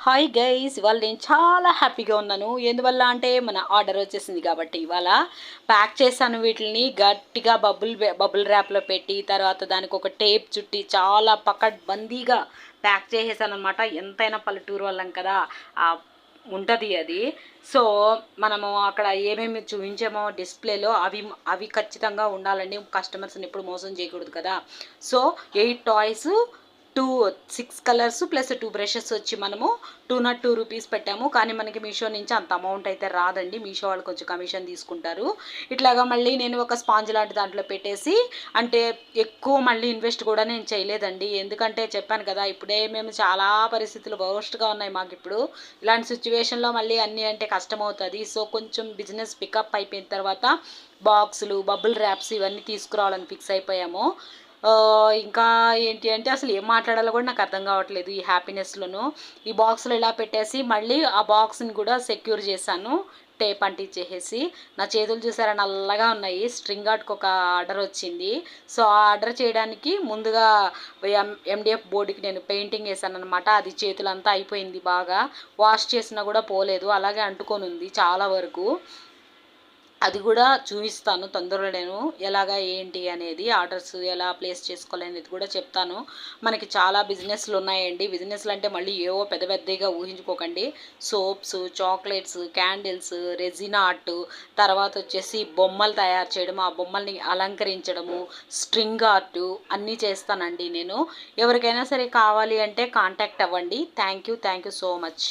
Hi guys, ఇవాళ నేను చాలా హ్యాపీగా ఉన్నాను. ఎందువల్ల అంటే మన ఆర్డర్ వచ్చేసింది కాబట్టి ఇవాళ ప్యాక్ చేశాను. వీటిని గట్టిగా బబుల్ ర్యాప్లో పెట్టి తర్వాత దానికి ఒక టేప్ చుట్టి చాలా పకడ్బందీగా ప్యాక్ చేసేసాను అనమాట. ఎంతైనా పల్లెటూరు వాళ్ళం కదా, ఉంటుంది అది. సో మనము అక్కడ ఏమేమి చూపించామో డిస్ప్లేలో అవి ఖచ్చితంగా ఉండాలండి. కస్టమర్స్ని ఎప్పుడు మోసం చేయకూడదు కదా. So 8 toys, 6 colours plus 2 brushes వచ్చి మనము 202 రూపీస్ పెట్టాము. కానీ మనకి మీషో నుంచి అంత అమౌంట్ అయితే రాదండి. మీషో వాళ్ళు కొంచెం కమిషన్ తీసుకుంటారు. ఇట్లాగా మళ్ళీ నేను ఒక స్పాంజ్ లాంటి దాంట్లో పెట్టేసి, అంటే ఎక్కువ మళ్ళీ ఇన్వెస్ట్ కూడా నేను చేయలేదండి. ఎందుకంటే చెప్పాను కదా, ఇప్పుడే మేము చాలా పరిస్థితులు వర్స్ట్గా ఉన్నాయి మాకు. ఇప్పుడు ఇలాంటి సిచ్యువేషన్లో మళ్ళీ అన్నీ అంటే కష్టం అవుతుంది. సో కొంచెం బిజినెస్ పికప్ అయిపోయిన తర్వాత బాక్సులు, బబుల్ ర్యాప్స్ ఇవన్నీ తీసుకురావాలని ఫిక్స్ అయిపోయాము. ఇంకా ఏంటి అంటే అసలు ఏం మాట్లాడాలో కూడా నాకు అర్థం కావట్లేదు ఈ హ్యాపీనెస్లోను. ఈ బాక్స్లో ఇలా పెట్టేసి మళ్ళీ ఆ బాక్స్ని కూడా సెక్యూర్ చేశాను టేప్ అంటించేసేసి. నా చేతులు చూసారా నల్లగా ఉన్నాయి. స్ట్రింగ్ ఆర్ట్కి ఒక ఆర్డర్ వచ్చింది. సో ఆ ఆర్డర్ చేయడానికి ముందుగా ఎండిఎఫ్ బోర్డుకి నేను పెయింటింగ్ వేసాను అనమాట. అది చేతులంతా అయిపోయింది, బాగా వాష్ చేసినా కూడా పోలేదు, అలాగే అంటుకొని ఉంది చాలా వరకు. అది కూడా చూపిస్తాను తొందరలో, నేను ఎలాగా ఏంటి అనేది, ఆర్డర్స్ ఎలా ప్లేస్ చేసుకోవాలి అనేది కూడా చెప్తాను. మనకి చాలా బిజినెస్లు ఉన్నాయండి. బిజినెస్లు అంటే మళ్ళీ ఏవో పెద్ద పెద్దగా ఊహించుకోకండి. Soaps, chocolates, candles, resin art, తర్వాత వచ్చేసి బొమ్మలు తయారు చేయడం, ఆ బొమ్మల్ని అలంకరించడము, స్ట్రింగ్ ఆర్ట్ అన్నీ చేస్తానండి నేను. ఎవరికైనా సరే కావాలి అంటే కాంటాక్ట్ అవ్వండి. Thank you so much.